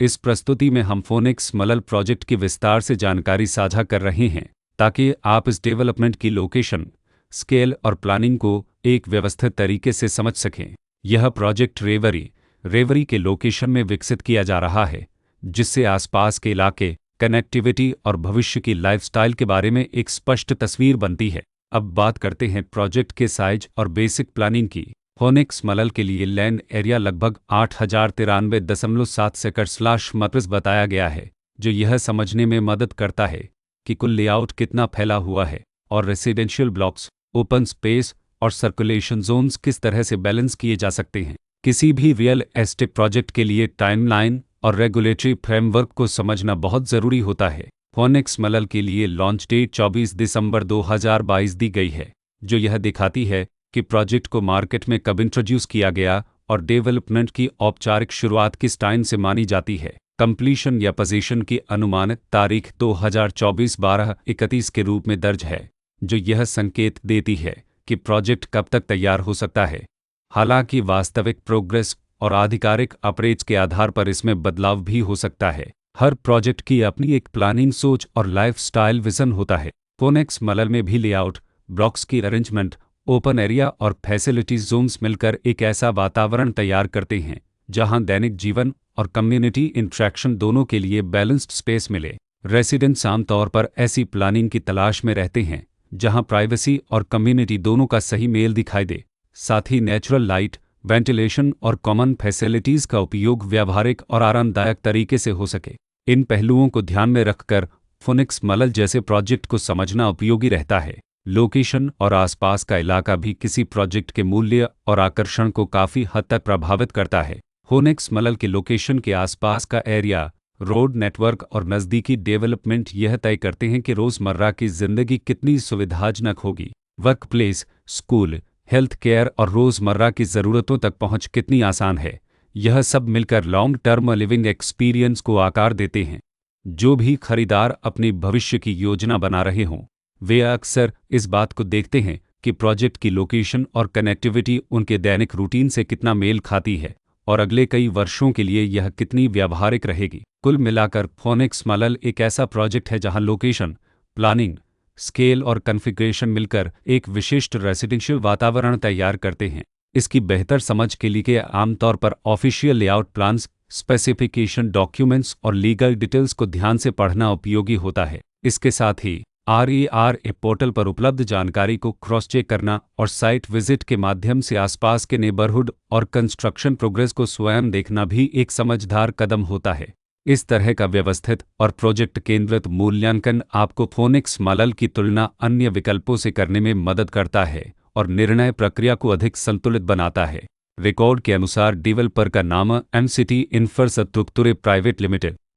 इस प्रस्तुति में हम फोनिक्स मलल प्रोजेक्ट की विस्तार से जानकारी साझा कर रहे हैं ताकि आप इस डेवलपमेंट की लोकेशन, स्केल और प्लानिंग को एक व्यवस्थित तरीके से समझ सकें। यह प्रोजेक्ट रेवरी के लोकेशन में विकसित किया जा रहा है, जिससे आसपास के इलाके, कनेक्टिविटी और भविष्य की लाइफस्टाइल के बारे में एक स्पष्ट तस्वीर बनती है। अब बात करते हैं प्रोजेक्ट के साइज और बेसिक प्लानिंग की। फोनिक्स मलल के लिए लैंड एरिया लगभग 8093.7 एकड़/मीटर्स बताया गया है, जो यह समझने में मदद करता है कि कुल लेआउट कितना फैला हुआ है और रेसिडेंशियल ब्लॉक्स, ओपन स्पेस और सर्कुलेशन जोन्स किस तरह से बैलेंस किए जा सकते हैं। किसी भी रियल एस्टेट प्रोजेक्ट के लिए टाइमलाइन और रेगुलेटरी फ्रेमवर्क को समझना बहुत ज़रूरी होता है। फोनिक्स मलल के लिए लॉन्च डेट 24 दिसंबर 2022 दी गई है, जो यह दिखाती है कि प्रोजेक्ट को मार्केट में कब इंट्रोड्यूस किया गया और डेवलपमेंट की औपचारिक शुरुआत किस टाइम से मानी जाती है। कंप्लीशन या पोजीशन की अनुमानित तारीख 2024-12-31 के रूप में दर्ज है, जो यह संकेत देती है कि प्रोजेक्ट कब तक तैयार हो सकता है। हालांकि वास्तविक प्रोग्रेस और आधिकारिक अपडेट्स के आधार पर इसमें बदलाव भी हो सकता है। हर प्रोजेक्ट की अपनी एक प्लानिंग सोच और लाइफस्टाइल विजन होता है। फोनिक्स मलल में भी लेआउट, ब्लॉक्स की अरेंजमेंट, ओपन एरिया और फैसिलिटीज जोन्स मिलकर एक ऐसा वातावरण तैयार करते हैं जहां दैनिक जीवन और कम्युनिटी इंटरेक्शन दोनों के लिए बैलेंस्ड स्पेस मिले। रेसिडेंट्स आमतौर पर ऐसी प्लानिंग की तलाश में रहते हैं जहां प्राइवेसी और कम्युनिटी दोनों का सही मेल दिखाई दे। साथ ही नेचुरल लाइट, वेंटिलेशन और कॉमन फैसिलिटीज़ का उपयोग व्यावहारिक और आरामदायक तरीके से हो सके। इन पहलुओं को ध्यान में रखकर फोनिक्स मलल जैसे प्रोजेक्ट को समझना उपयोगी रहता है। लोकेशन और आसपास का इलाका भी किसी प्रोजेक्ट के मूल्य और आकर्षण को काफ़ी हद तक प्रभावित करता है। फोनिक्स मलल के लोकेशन के आसपास का एरिया, रोड नेटवर्क और नज़दीकी डेवलपमेंट यह तय करते हैं कि रोज़मर्रा की ज़िंदगी कितनी सुविधाजनक होगी। Work place, school, health care और रोज़मर्रा की ज़रूरतों तक पहुंच कितनी आसान है। यह सब मिलकर लॉन्ग टर्म लिविंग एक्सपीरियंस को आकार देते हैं। जो भी खरीदार अपनी भविष्य की योजना बना रहे हों, वे अक्सर इस बात को देखते हैं कि प्रोजेक्ट की लोकेशन और कनेक्टिविटी उनके दैनिक रूटीन से कितना मेल खाती है और अगले कई वर्षों के लिए यह कितनी व्यावहारिक रहेगी। कुल मिलाकर फोनिक्स मलल एक ऐसा प्रोजेक्ट है जहां लोकेशन, प्लानिंग, स्केल और कॉन्फ़िगरेशन मिलकर एक विशिष्ट रेसिडेंशियल वातावरण तैयार करते हैं। इसकी बेहतर समझ के लिए आमतौर पर official layout plans, specification documents और लीगल डिटेल्स को ध्यान से पढ़ना उपयोगी होता है। इसके साथ ही RERA पोर्टल पर उपलब्ध जानकारी को क्रॉस चेक करना और साइट विजिट के माध्यम से आसपास के नेबरहुड और कंस्ट्रक्शन प्रोग्रेस को स्वयं देखना भी एक समझदार कदम होता है। इस तरह का व्यवस्थित और प्रोजेक्ट केंद्रित मूल्यांकन आपको फोनिक्स मलल की तुलना अन्य विकल्पों से करने में मदद करता है और निर्णय प्रक्रिया को अधिक संतुलित बनाता है। रिकॉर्ड के अनुसार डेवलपर का नाम एमसीटी इंफ्रास्ट्रक्चर प्राइवेट लिमिटेड